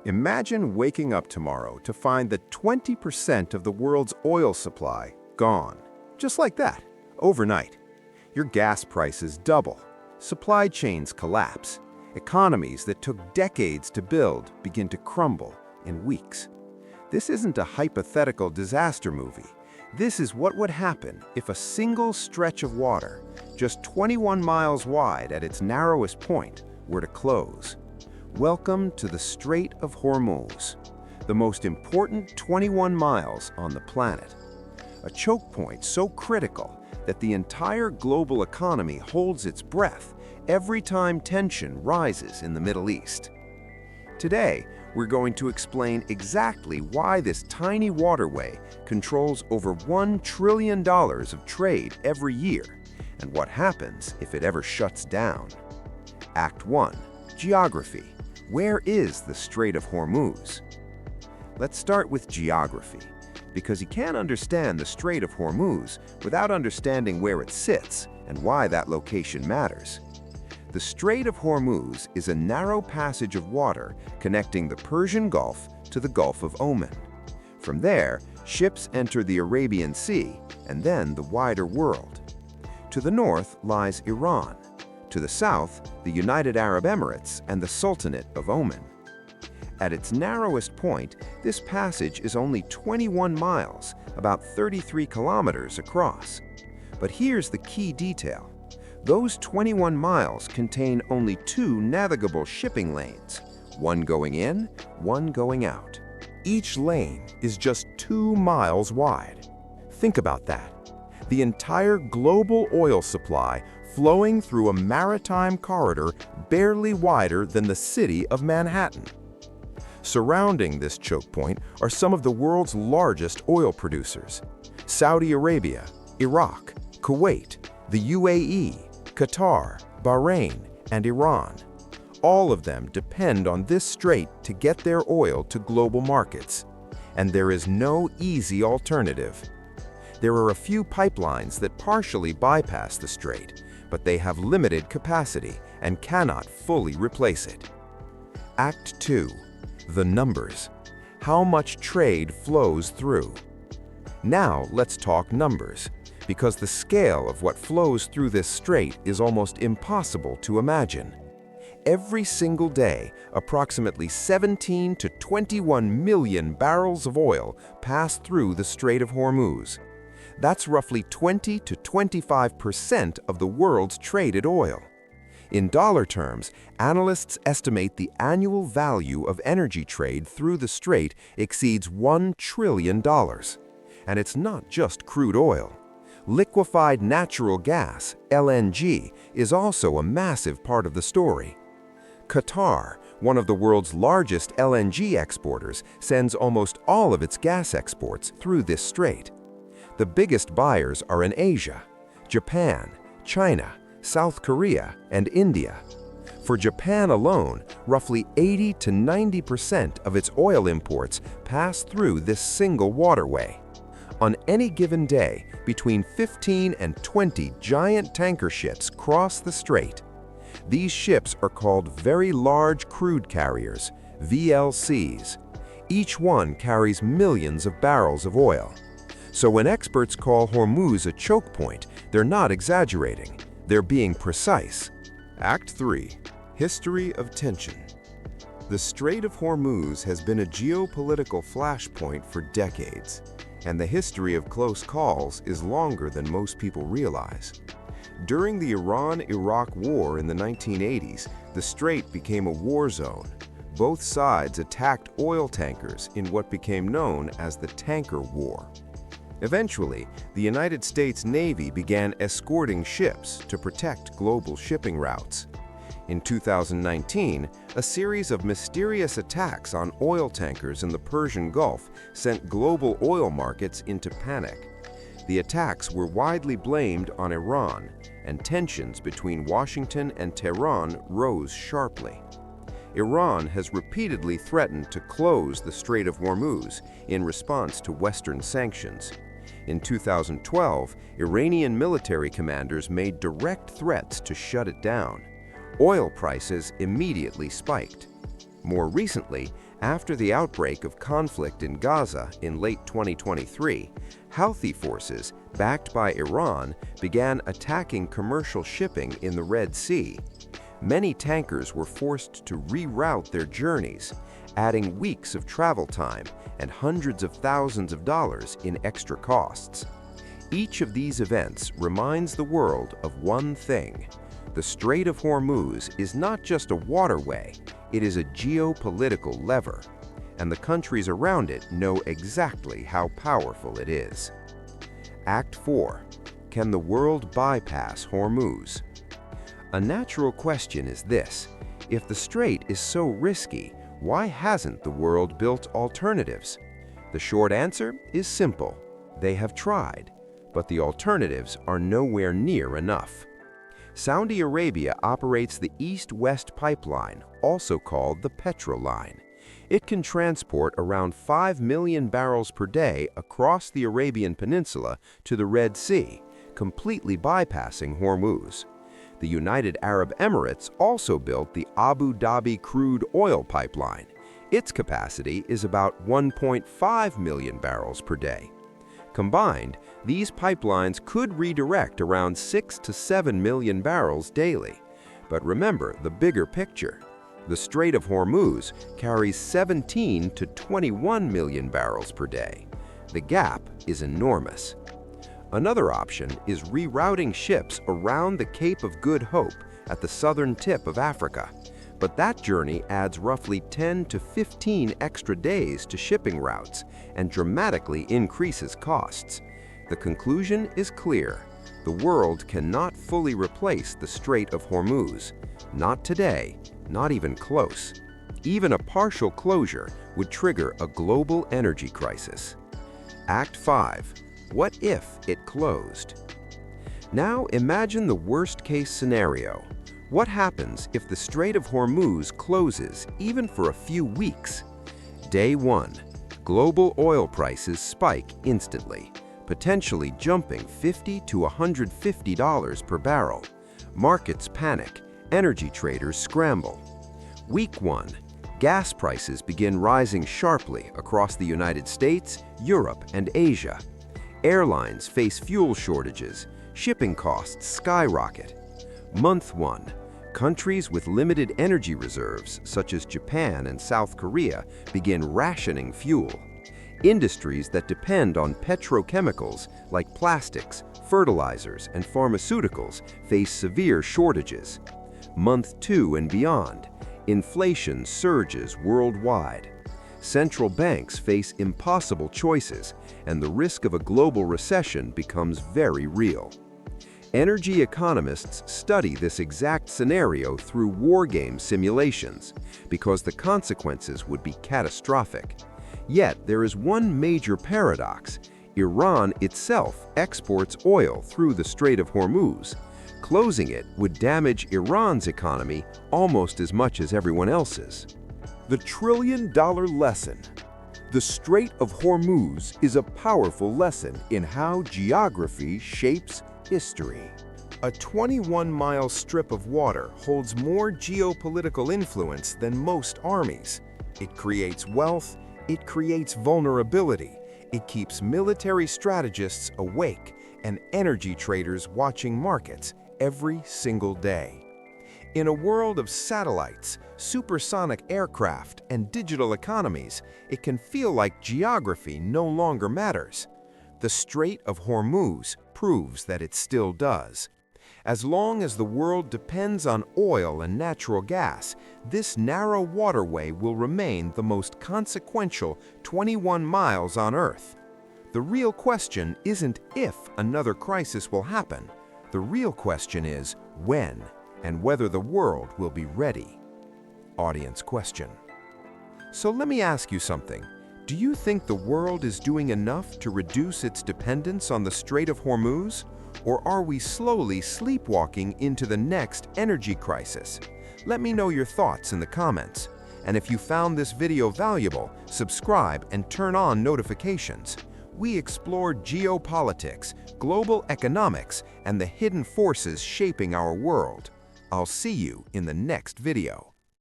Imagine waking up tomorrow to find that 20% of the world's oil supply gone. Just like that, overnight. Your gas prices double, supply chains collapse, economies that took decades to build begin to crumble in weeks. This isn't a hypothetical disaster movie. This is what would happen if a single stretch of water, just 21 miles wide at its narrowest point, were to close. Welcome to the Strait of Hormuz, the most important 21 miles on the planet. A choke point so critical that the entire global economy holds its breath every time tension rises in the Middle East. Today, we're going to explain exactly why this tiny waterway controls over $1 trillion of trade every year, and what happens if it ever shuts down. Act 1. Geography. Where is the Strait of Hormuz? Let's start with geography, because you can't understand the Strait of Hormuz without understanding where it sits and why that location matters. The Strait of Hormuz is a narrow passage of water connecting the Persian Gulf to the Gulf of Oman. From there, ships enter the Arabian Sea and then the wider world. To the north lies Iran. To the south, the United Arab Emirates and the Sultanate of Oman. At its narrowest point, this passage is only 21 miles, about 33 kilometers across. But here's the key detail. Those 21 miles contain only 2 navigable shipping lanes, one going in, one going out. Each lane is just 2 miles wide. Think about that. The entire global oil supply flowing through a maritime corridor barely wider than the city of Manhattan. Surrounding this choke point are some of the world's largest oil producers: Saudi Arabia, Iraq, Kuwait, the UAE, Qatar, Bahrain, and Iran. All of them depend on this strait to get their oil to global markets, and there is no easy alternative. There are a few pipelines that partially bypass the strait, but they have limited capacity and cannot fully replace it. Act 2. The numbers. How much trade flows through. Now let's talk numbers, because the scale of what flows through this strait is almost impossible to imagine. Every single day, approximately 17 to 21 million barrels of oil pass through the Strait of Hormuz. That's roughly 20 to 25% of the world's traded oil. In dollar terms, analysts estimate the annual value of energy trade through the strait exceeds $1 trillion. And it's not just crude oil. Liquefied natural gas, LNG, is also a massive part of the story. Qatar, one of the world's largest LNG exporters, sends almost all of its gas exports through this strait. The biggest buyers are in Asia: Japan, China, South Korea, and India. For Japan alone, roughly 80 to 90% of its oil imports pass through this single waterway. On any given day, between 15 and 20 giant tanker ships cross the strait. These ships are called Very Large Crude Carriers, VLCs. Each one carries millions of barrels of oil. So when experts call Hormuz a choke point, they're not exaggerating. They're being precise. Act 3. History of tension. The Strait of Hormuz has been a geopolitical flashpoint for decades, and the history of close calls is longer than most people realize. During the Iran-Iraq War in the 1980s, the strait became a war zone. Both sides attacked oil tankers in what became known as the Tanker War. Eventually, the United States Navy began escorting ships to protect global shipping routes. In 2019, a series of mysterious attacks on oil tankers in the Persian Gulf sent global oil markets into panic. The attacks were widely blamed on Iran, and tensions between Washington and Tehran rose sharply. Iran has repeatedly threatened to close the Strait of Hormuz in response to Western sanctions. In 2012, Iranian military commanders made direct threats to shut it down. Oil prices immediately spiked. More recently, After the outbreak of conflict in Gaza in late 2023, Houthi forces, backed by Iran, began attacking commercial shipping in the Red Sea. Many tankers were forced to reroute their journeys, adding weeks of travel time and hundreds of thousands of dollars in extra costs. Each of these events reminds the world of one thing. The Strait of Hormuz is not just a waterway, it is a geopolitical lever, and the countries around it know exactly how powerful it is. Act 4. Can the world bypass Hormuz? A natural question is this: if the strait is so risky, why hasn't the world built alternatives? The short answer is simple. They have tried, but the alternatives are nowhere near enough. Saudi Arabia operates the East-West pipeline, also called the Petrol Line. It can transport around 5 million barrels per day across the Arabian Peninsula to the Red Sea, completely bypassing Hormuz. The United Arab Emirates also built the Abu Dhabi crude oil pipeline. Its capacity is about 1.5 million barrels per day. Combined, these pipelines could redirect around 6 to 7 million barrels daily. But remember the bigger picture. The Strait of Hormuz carries 17 to 21 million barrels per day. The gap is enormous. Another option is rerouting ships around the Cape of Good Hope at the southern tip of Africa. But that journey adds roughly 10 to 15 extra days to shipping routes and dramatically increases costs. The conclusion is clear. The world cannot fully replace the Strait of Hormuz. Not today, not even close. Even a partial closure would trigger a global energy crisis. Act 5. What if it closed? Now imagine the worst-case scenario. What happens if the Strait of Hormuz closes even for a few weeks? Day 1. Global oil prices spike instantly, potentially jumping $50 to $150 per barrel. Markets panic, energy traders scramble. Week 1. Gas prices begin rising sharply across the United States, Europe, and Asia. Airlines face fuel shortages, shipping costs skyrocket. Month 1. Countries with limited energy reserves, such as Japan and South Korea, begin rationing fuel. Industries that depend on petrochemicals like plastics, fertilizers, and pharmaceuticals face severe shortages. Month 2 and beyond, inflation surges worldwide. Central banks face impossible choices, and the risk of a global recession becomes very real. Energy economists study this exact scenario through war game simulations because the consequences would be catastrophic. Yet there is one major paradox. Iran itself exports oil through the Strait of Hormuz. Closing it would damage Iran's economy almost as much as everyone else's. The trillion-dollar lesson. The Strait of Hormuz is a powerful lesson in how geography shapes history. A 21-mile strip of water holds more geopolitical influence than most armies. It creates wealth, it creates vulnerability, it keeps military strategists awake and energy traders watching markets every single day. In a world of satellites, supersonic aircraft, and digital economies, it can feel like geography no longer matters. The Strait of Hormuz proves that it still does. As long as the world depends on oil and natural gas, this narrow waterway will remain the most consequential 21 miles on Earth. The real question isn't if another crisis will happen. The real question is when, and whether the world will be ready. Audience question. So let me ask you something. Do you think the world is doing enough to reduce its dependence on the Strait of Hormuz? Or are we slowly sleepwalking into the next energy crisis? Let me know your thoughts in the comments. And if you found this video valuable, subscribe and turn on notifications. We explored geopolitics, global economics, and the hidden forces shaping our world. I'll see you in the next video.